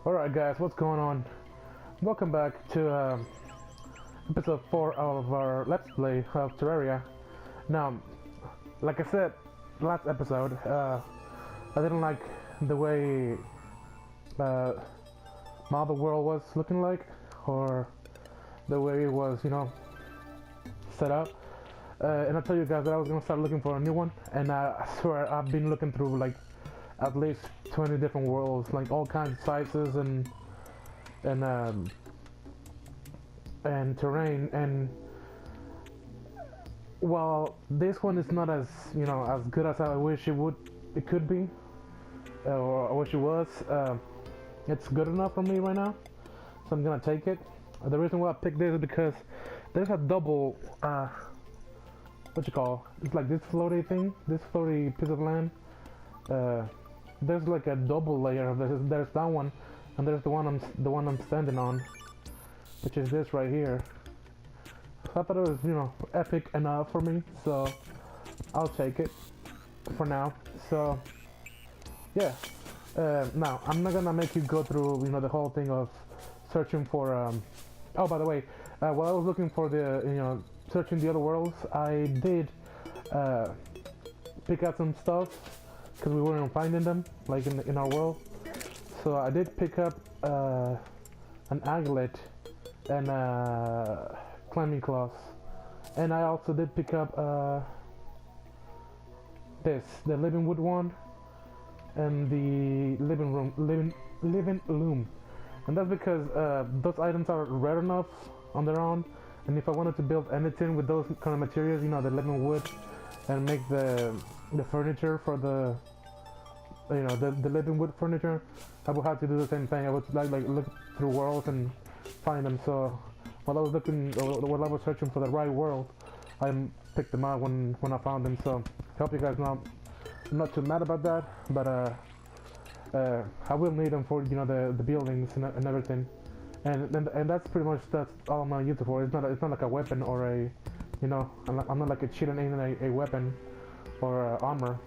Alright guys, what's going on? Welcome back to episode 4 of our Let's Play of Terraria. Now, like I said last episode, I didn't like the way my other world was looking like, or the way it was, set up. And I told you guys that I was gonna start looking for a new one, and I swear I've been looking through like at least 20 different worlds, like all kinds of sizes and terrain. And while this one is not as as good as I wish it could be, or I wish it was, it's good enough for me right now, so I'm gonna take it. The reason why I picked this is because there's a double it's like this floaty thing, this floaty piece of land. There's like a double layer of this. There's that one, and there's the one I'm standing on, which is this right here. So I thought it was epic enough for me, so I'll take it for now. So yeah, now I'm not gonna make you go through the whole thing of searching for oh, by the way, while I was looking for the searching the other worlds, I did pick out some stuff because we weren't finding them like in our world. So I did pick up an aglet and climbing claws, and I also did pick up the living wood one and the living loom, and that's because those items are rare enough on their own. And if I wanted to build anything with those kind of materials, the living wood, and make the furniture for the the living wood furniture, I would have to do the same thing. I would like look through worlds and find them. So while I was searching for the right world, I picked them out when I found them. So I hope you guys know I'm not too mad about that, but I will need them for the buildings and everything. And that's pretty much all I'm gonna use it for. It's not like a weapon or a I'm not like a cheat and aiming a weapon or armor.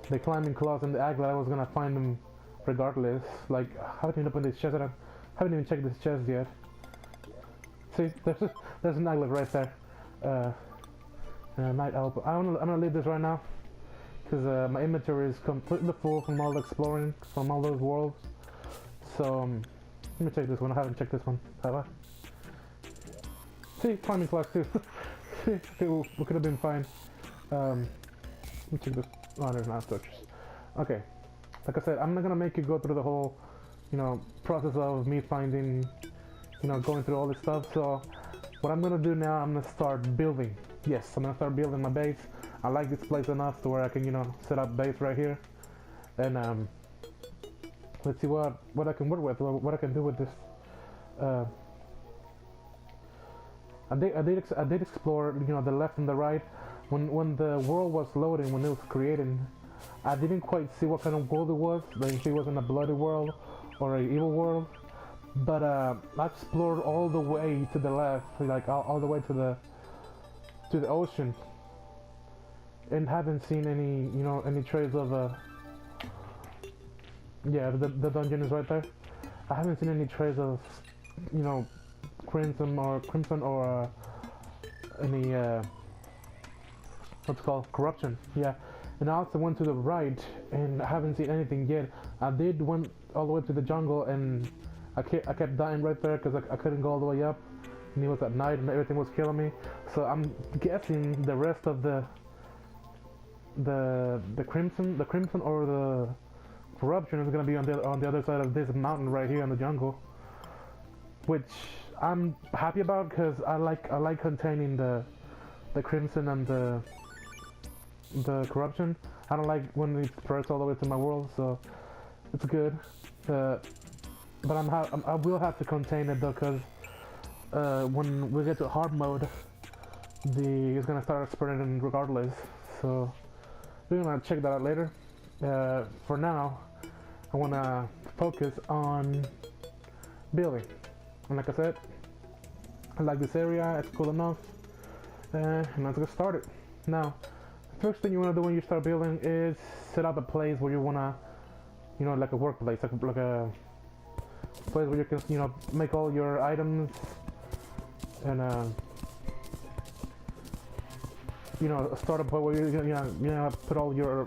The climbing claws and the aglet, I was gonna find them regardless. Like, I haven't even opened this chest. I haven't even checked this chest yet. See, there's an aglet right there. Night elbow. I'm gonna leave this right now because my inventory is completely full from all the exploring from all those worlds. So let me check this one. I haven't checked this one. Have I? See, climbing class too. See, we could have been fine. Let me check this. Oh, there's not structures. Okay. Like I said, I'm not gonna make you go through the whole, process of me finding, going through all this stuff. So what I'm gonna do now, I'm gonna start building. Yes, I'm gonna start building my base. I like this place enough to where I can, set up base right here, and let's see what I can work with, what I can do with this. I did explore, the left and the right. When the world was loading, when it was creating, I didn't quite see what kind of world it was. Like if it was in a bloody world or an evil world. But I explored all the way to the left, like all the way to the ocean, and haven't seen any trace of yeah, the dungeon is right there. I haven't seen any trace of crimson or any what's it called, corruption. Yeah. And I also went to the right and I haven't seen anything yet. I did went all the way to the jungle, and I kept dying right there because I couldn't go all the way up, and it was at night and everything was killing me. So I'm guessing the rest of the crimson or the corruption is gonna be on the other side of this mountain right here in the jungle, which I'm happy about because I like containing the crimson and the corruption. I don't like when it spreads all the way to my world, so it's good. But I will have to contain it though, because when we get to hard mode, it's gonna start spreading regardless. So we're gonna check that out later. For now, I wanna focus on building. And like I said, I like this area. It's cool enough, and let's get started. Now, first thing you want to do when you start building is set up a place where you want to, like a workplace, like a place where you can, you know, make all your items and you know, start a point where you know put all your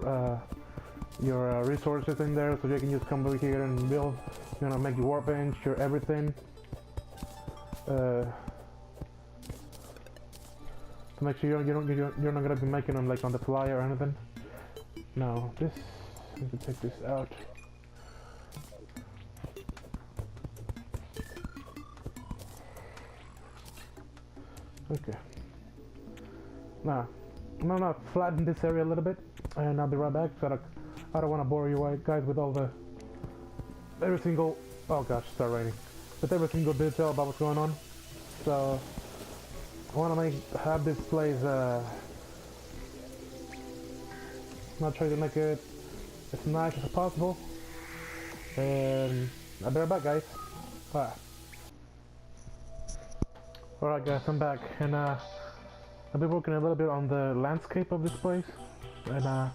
resources in there, so you can just come over here and build, you know, make your workbench, your everything. To make sure you're not gonna be making them like on the fly or anything. Now this, I need to take this out. Okay. Now I'm gonna flatten this area a little bit, and I'll be right back. So I don't want to bore you guys with all the every single, oh gosh, start raining, with every single detail about what's going on. So I want to have this place not try to make it as nice as possible, and I'll be right back, guys. Bye. Alright guys, I'm back, and I've been working a little bit on the landscape of this place, and I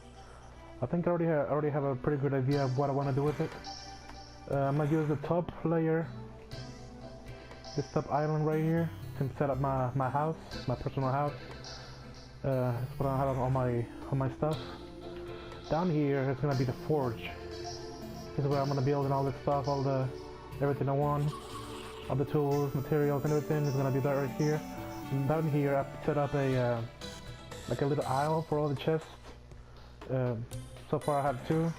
think I already have a pretty good idea of what I want to do with it. I'm gonna use the top layer, this top island right here, to set up my house, my personal house. That's what I have on my stuff. Down here is gonna be the forge. This is where I'm gonna build all this stuff, everything I want, all the tools, materials, and everything is gonna be right here. And down here I've set up a like a little aisle for all the chests. So far I have 2.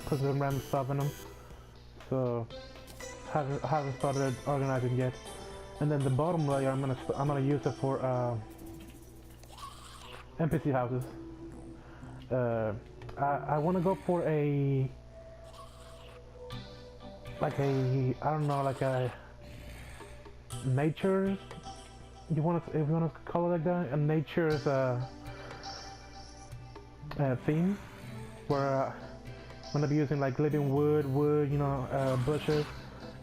Put some random stuff in them. So haven't started organizing yet. And then the bottom layer I'm gonna use it for NPC houses. I want to go for I don't know, like a nature. If you want to call it like that, a nature's theme, where I'm gonna be using like living wood, you know, bushes,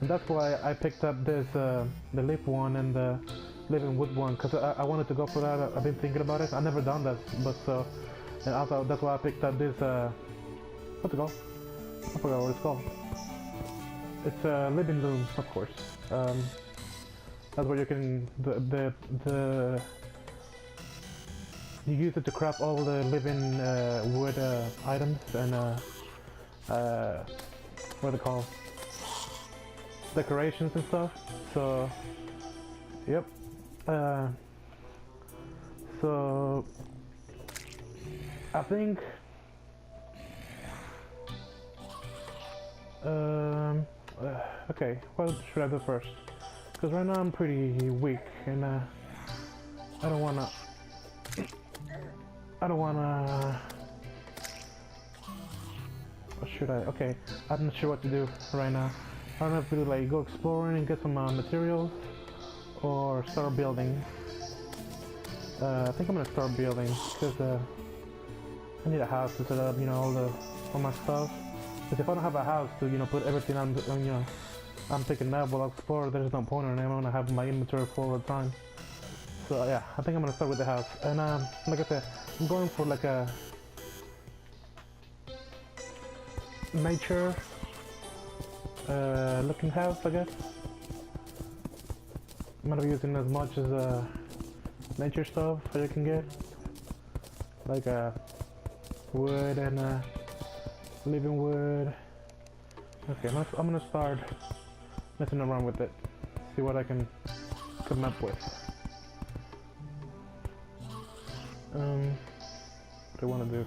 and that's why I picked up this the leaf one and the living wood one, because I wanted to go for that. I've been thinking about it. I've never done that, but and also that's why I picked up this what's it called? I forgot what it's called. It's a living loom, of course. That's where you can you use it to craft all the living wood items and what are they called? Decorations and stuff. So, yep. So I think okay, what should I do first? Because right now I'm pretty weak, and I don't wanna what should I? Okay, I'm not sure what to do right now. I don't know if to like go exploring and get some materials, or start building. I think I'm gonna start building, because I need a house to set up, you know, all my stuff. Because if I don't have a house to, you know, put everything I'm picking up while I explore, there's no point in it. I'm gonna have my inventory full all the time. So yeah, I think I'm gonna start with the house. And like I said, I'm going for like a nature looking house, I guess. I'm gonna be using as much as nature stuff that you can get, like wood and living wood. Okay, I'm gonna start messing around with it, see what I can come up with. What do I want to do?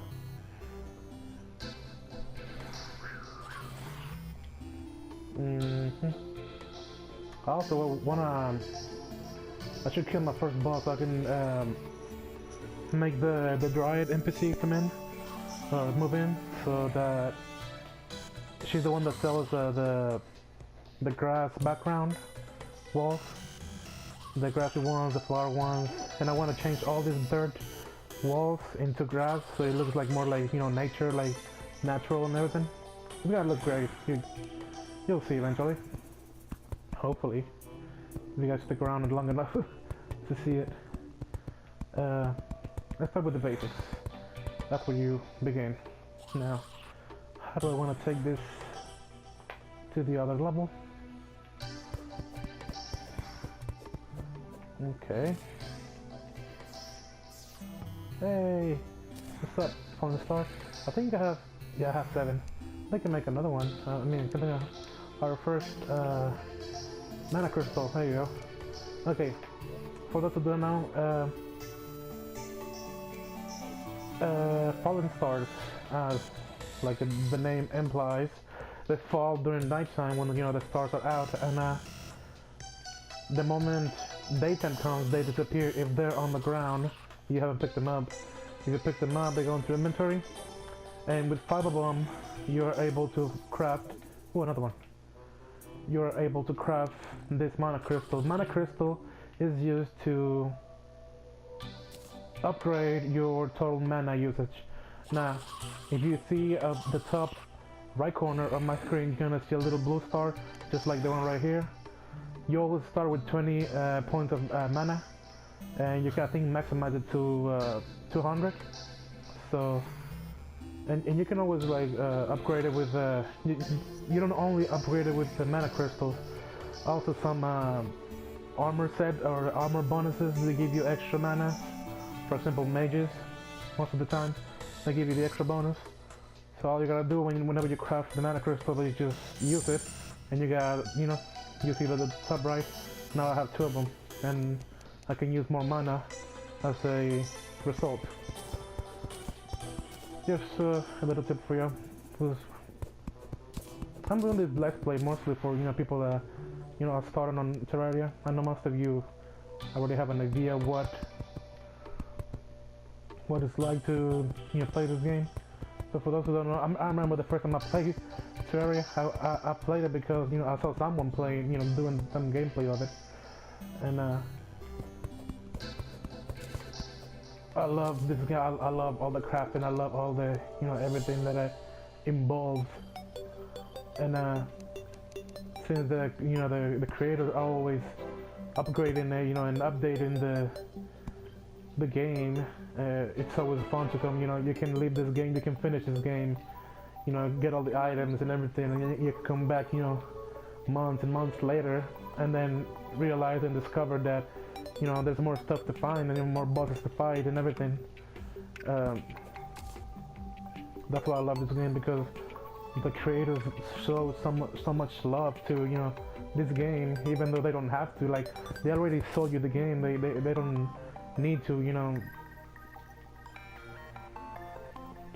I also wanna. I should kill my first boss so I can make the Dryad NPC come in, or move in, so that she's the one that sells the grass background walls, the grassy ones, the flower ones, and I want to change all these dirt walls into grass so it looks like more like, you know, nature, like natural and everything. It's gonna look great. You'll see eventually. Hopefully, if you guys stick around long enough to see it. Let's start with the basics. That's where you begin. Now, how do I want to take this to the other level? Okay. Hey, what's up, Fallen Star? I think I have, yeah, I have 7. I can make another one. I mean, I think our first mana crystal. There you go. Okay, for that to do now, fallen stars, as like the name implies, they fall during nighttime when the stars are out, and the moment daytime comes, they disappear. If they're on the ground, you haven't picked them up. If you pick them up, they go into inventory, and with 5 of them, you're able to craft. Oh, another one. You're able to craft this mana crystal. Mana crystal is used to upgrade your total mana usage. Now, if you see at the top right corner of my screen, you're gonna see a little blue star, just like the one right here. You always start with 20 points of mana, and you can, I think, maximize it to 200. So, and you can always like upgrade it with. You don't only upgrade it with the mana crystals, also some armor set or armor bonuses that give you extra mana. For example, mages, most of the time, they give you the extra bonus. So all you gotta do whenever you craft the mana crystal is just use it, and you got, you see the top right. Now I have 2 of them, and I can use more mana as a result. Just a little tip for you. I'm doing this let's play mostly for people that are starting on Terraria. I know most of you already have an idea what it's like to play this game. So for those who don't know, I remember the first time I played Terraria. I played it because I saw someone playing, doing some gameplay of it, and I love this game. I love all the crafting. I love all the everything that it involves. And since the creators are always upgrading it, and updating the game, it's always fun to come. You can leave this game, you can finish this game, get all the items and everything, and you come back, months and months later, and then realize and discover that there's more stuff to find and more bosses to fight and everything. That's why I love this game, because the creators show so much love to this game, even though they don't have to. Like, they already sold you the game. They don't need to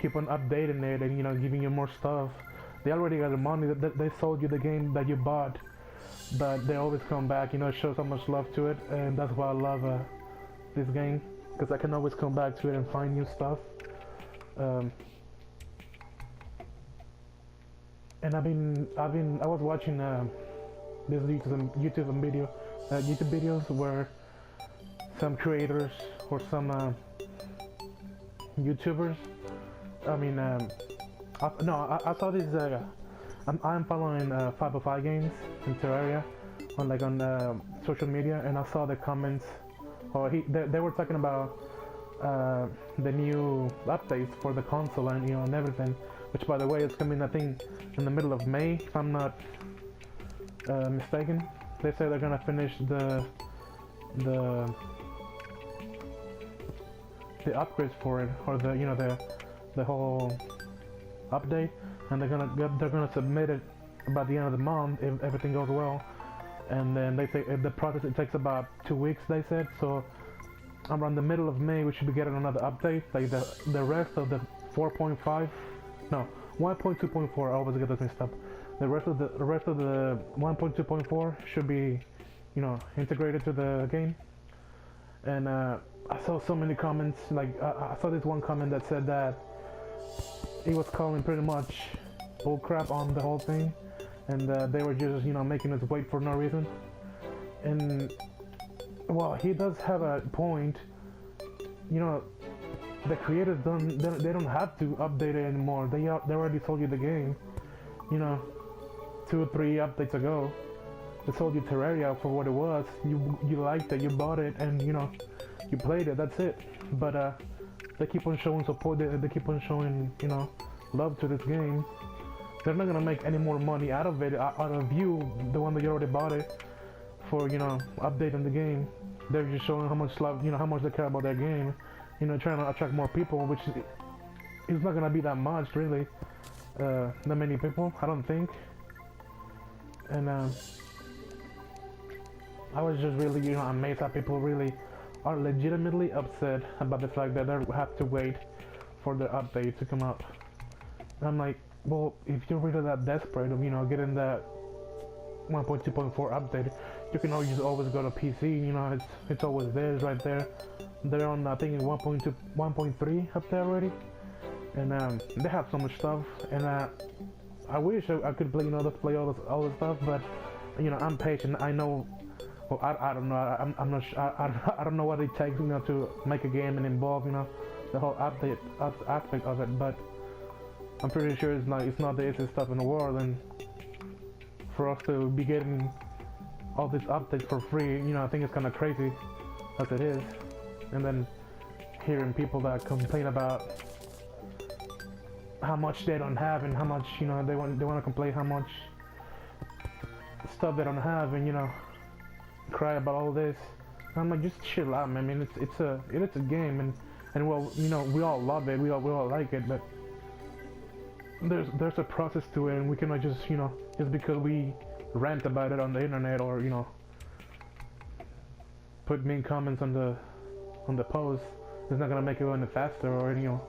keep on updating it and giving you more stuff. They already got the money. They sold you the game that you bought, but they always come back. It shows so much love to it, and that's why I love this game, because I can always come back to it and find new stuff. And I was watching this YouTube videos where some creators or some YouTubers. I saw this. I'm following 505 Games in Terraria on social media, and I saw the comments. Or they were talking about the new updates for the console and everything. Which, by the way, is coming, I think, in the middle of May, if I'm not mistaken. They say they're gonna finish the upgrades for it, or the whole update, and they're gonna submit it by the end of the month if everything goes well. And then they say the process, it takes about 2 weeks. They said so. Around the middle of May, we should be getting another update, like the rest of the 4.5. No, 1.2.4. I always get this mixed up. The rest of the 1.2.4 should be, integrated to the game. And I saw so many comments. Like I saw this one comment that said that he was calling pretty much bullcrap on the whole thing, and they were just making us wait for no reason. And well, he does have a point. The creators they don't have to update it anymore. They already sold you the game. 2 or 3 updates ago, they sold you Terraria for what it was. You liked it, you bought it, and you played it. That's it. But they keep on showing support. They keep on showing love to this game, they're not gonna make any more money out of it, out of you, the one that you already bought it, for, you know, updating the game. They're just showing how much love, you know, how much they care about their game, you know, trying to attract more people, which is not gonna be that much, really, that many people, I don't think. And I was just really, you know, amazed that people really are legitimately upset about the fact that they have to wait for the update to come up. And I'm like, well, if you're really that desperate of, you know, getting that 1.2.4 update, you can always go to PC, you know, it's always there, it's right there. They're on, I think, 1.2, 1.3 up there already, and they have so much stuff, and I wish I could play, you know, play all this stuff, but, you know, I'm patient. I know, well, I don't know, I'm not sure, I don't know what it takes, you know, to make a game and involve, you know, the whole update aspect of it, but I'm pretty sure it's not the easiest stuff in the world, and for us to be getting all these updates for free, you know, I think it's kind of crazy as it is. And then hearing people that complain about how much they don't have and how much, you know, they want to complain how much stuff they don't have, and, you know, cry about all this. I'm like, just chill out, man. I mean, it's a game, and well, you know, we all love it, we all like it, but there's a process to it, and we cannot just, you know, just because we rant about it on the internet, or, you know, put mean comments on the post, it's not gonna make it go any faster, or, you know,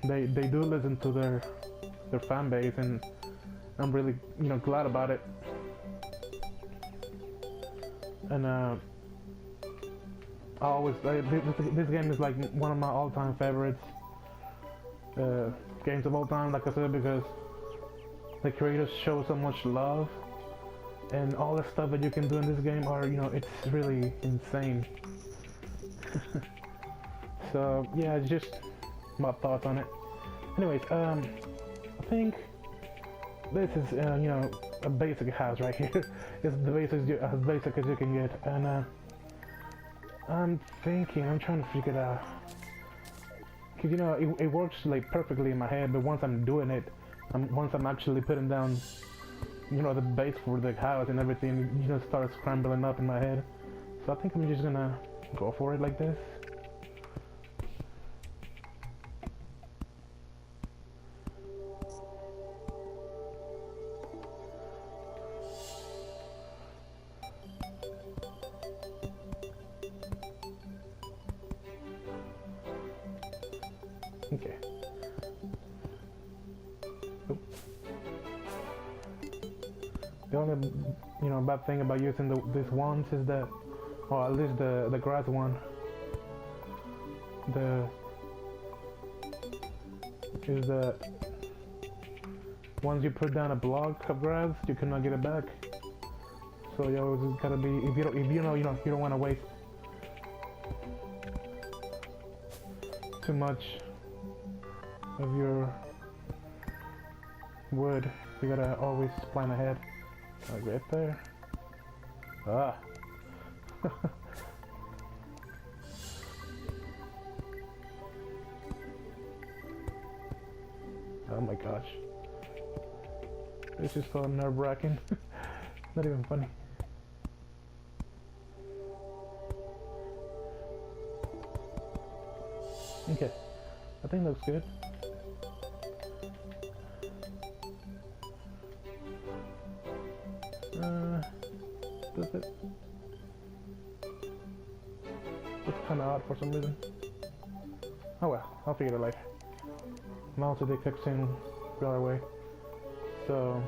they do listen to their fan base, and I'm really, you know, glad about it. And this game is like one of my all-time favorites games of all time, like I said, because the creators show so much love, and all the stuff that you can do in this game are, you know, it's really insane. So yeah, it's just my thoughts on it. Anyways, I think this is, you know, a basic house right here. It's the as basic as you can get, and I'm trying to figure it out, because, you know, it works like perfectly in my head, but once I'm doing it, once I'm actually putting down, you know, the base for the house and everything, you know, starts scrambling up in my head. So I think I'm just gonna go for it like this. Okay. The only, you know, bad thing about using these wands is that, or at least the grass one, is that once you put down a block of grass, you cannot get it back. So you always gotta be, if you know you don't want to waste too much of your wood, you gotta always plan ahead. Right there. Ah. Oh my gosh. This is so nerve-wracking. Not even funny. Okay. I think looks good. Does it? It's kind of odd for some reason. Oh well, I'll figure it out later. Mouse will be fixing the other way. So,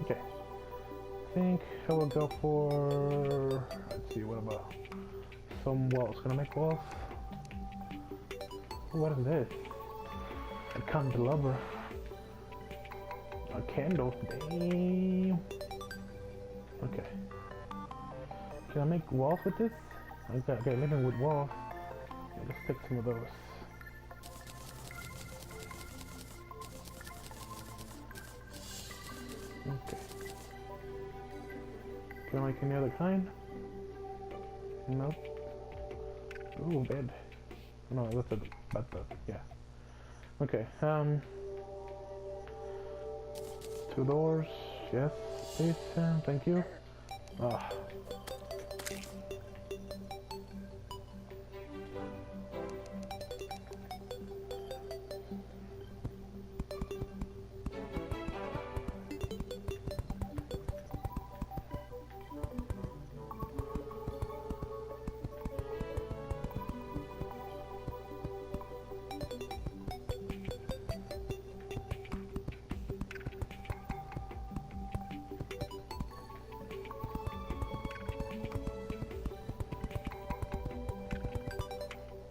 okay. I think I will go for, let's see, what about some walls? Can I make walls? What is this? A candelabra. A candle. Damn. Okay. Can I make walls with this? Okay, living with walls. Yeah, let's take some of those. Okay. Can I make any other kind? Nope. Ooh, bed. No, that's a yeah. Okay. 2 doors. Yes, please. Thank you. Ah.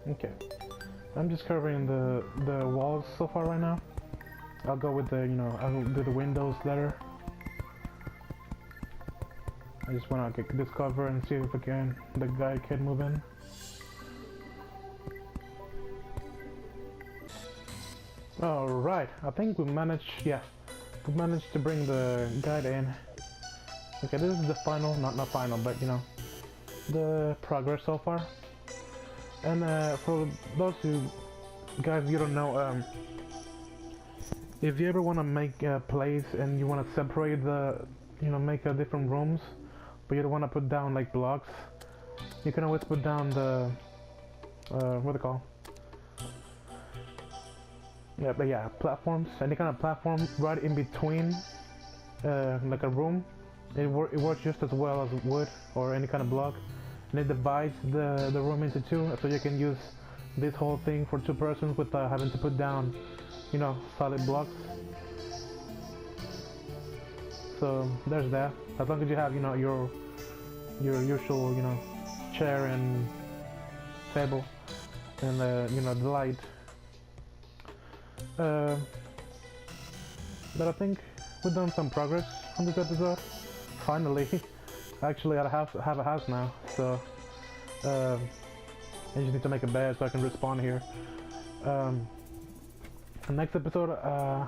Okay, I'm just covering the walls so far right now. I'll go with the, you know, I'll do the windows later. I just want to get this cover and see if the guy can move in. Alright, I think we managed to bring the guy in. Okay, this is the final, not final, but you know, the progress so far. And for those guys you don't know, if you ever want to make a place and you want to separate make different rooms, but you don't want to put down like blocks, you can always put down the what they call? Platforms. Any kind of platform right in between, like a room. It works just as well as wood or any kind of block. And it divides the room into 2, so you can use this whole thing for 2 persons without having to put down, you know, solid blocks. So there's that. As long as you have, you know, your usual, you know, chair and table and you know, the light. But I think we've done some progress on this episode. Finally. Actually, I have a house now, so I just need to make a bed so I can respawn here. The next episode, I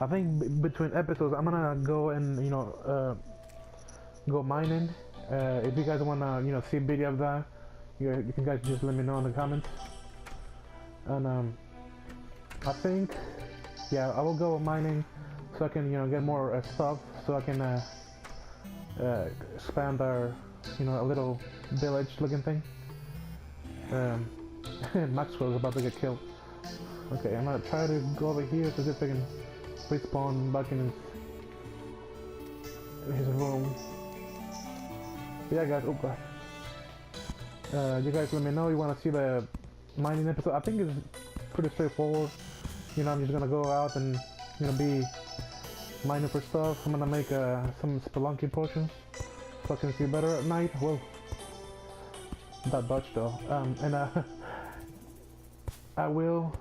think between episodes, I'm gonna go and, you know, go mining. If you guys wanna, you know, see a video of that, you can guys just let me know in the comments. And I think, yeah, I will go mining so I can, you know, get more stuff so I can expand our, you know, a little village looking thing. Maxwell's about to get killed. Okay, I'm gonna try to go over here to see if I can respawn back in his room. But yeah guys, oh god. You guys let me know you wanna see the mining episode. I think it's pretty straightforward. You know, I'm just gonna go out and, you know, be mining for stuff. I'm gonna make some spelunky potions so I can see better at night. Whoa, that dodge though. And I will,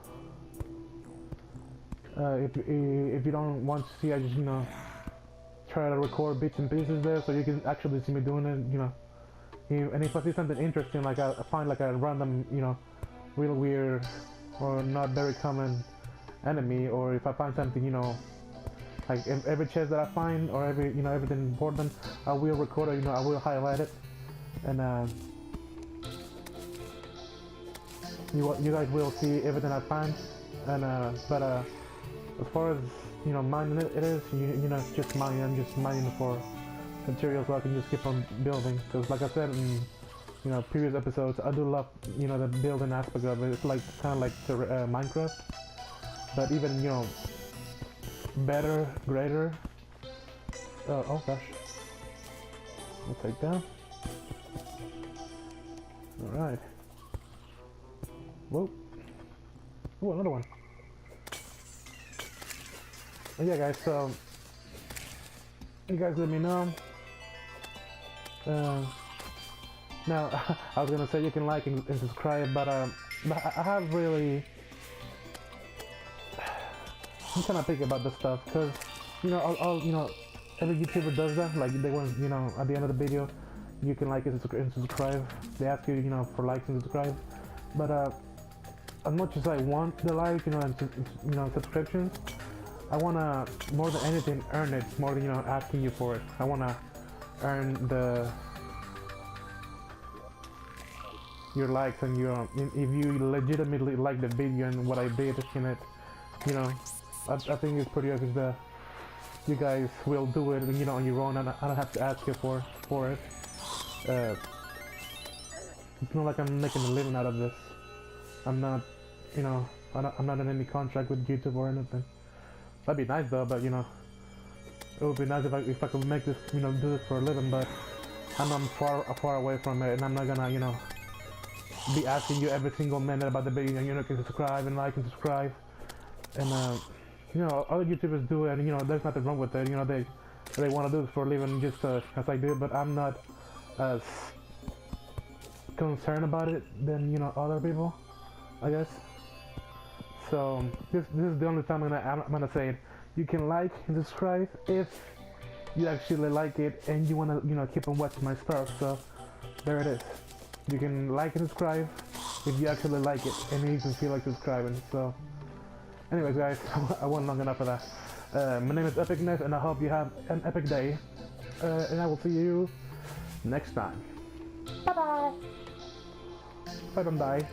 if you don't want to see, I just, you know, try to record bits and pieces there so you can actually see me doing it, you know. And if I see something interesting, like I find like a random, you know, real weird or not very common enemy, or if I find something, you know, like every chest that I find or every, you know, everything important, I will record it, you know, I will highlight it, and you guys will see everything I find. And but as far as, you know, mining it is, you know, it's just mining. I'm just mining for materials so I can just keep on building, because like I said in, you know, previous episodes, I do love, you know, the building aspect of it. It's like kind of like Minecraft, but even, you know, better, greater. Oh gosh, we'll take that. All right. Whoa. Oh, another one. But yeah, guys. So you guys let me know. Now, I was gonna say you can like and subscribe, but I have really, I'm kind of picky about this stuff, because, you know, I'll you know, every YouTuber does that. Like, they want, you know, at the end of the video, you can like and subscribe. They ask you, you know, for likes and subscribe. But as much as I want the like, you know, and you know, subscriptions, I wanna, more than anything, earn it more than, you know, asking you for it. I wanna earn your likes, and your, if you legitimately like the video and what I did in it, you know, I think it's pretty obvious that you guys will do it, you know, on your own, and I don't have to ask you for it. It's not like I'm making a living out of this. I'm not, you know, I'm not in any contract with YouTube or anything. That'd be nice though, but you know, it would be nice if I could make this, you know, do this for a living. But I'm far away from it, and I'm not gonna, you know, be asking you every single minute about the video. You know, can subscribe and like and subscribe, and you know, other YouTubers do it, and you know, there's nothing wrong with it. You know, they want to do this for a living just as I do, but I'm not as concerned about it than, you know, other people, I guess. So this is the only time I'm gonna say it. You can like and subscribe if you actually like it and you wanna, you know, keep on watching my stuff. So there it is. You can like and subscribe if you actually like it and you can feel like subscribing. So anyways, guys, I wasn't long enough for that. My name is Epicness, and I hope you have an epic day. And I will see you next time. Bye bye. If I don't die.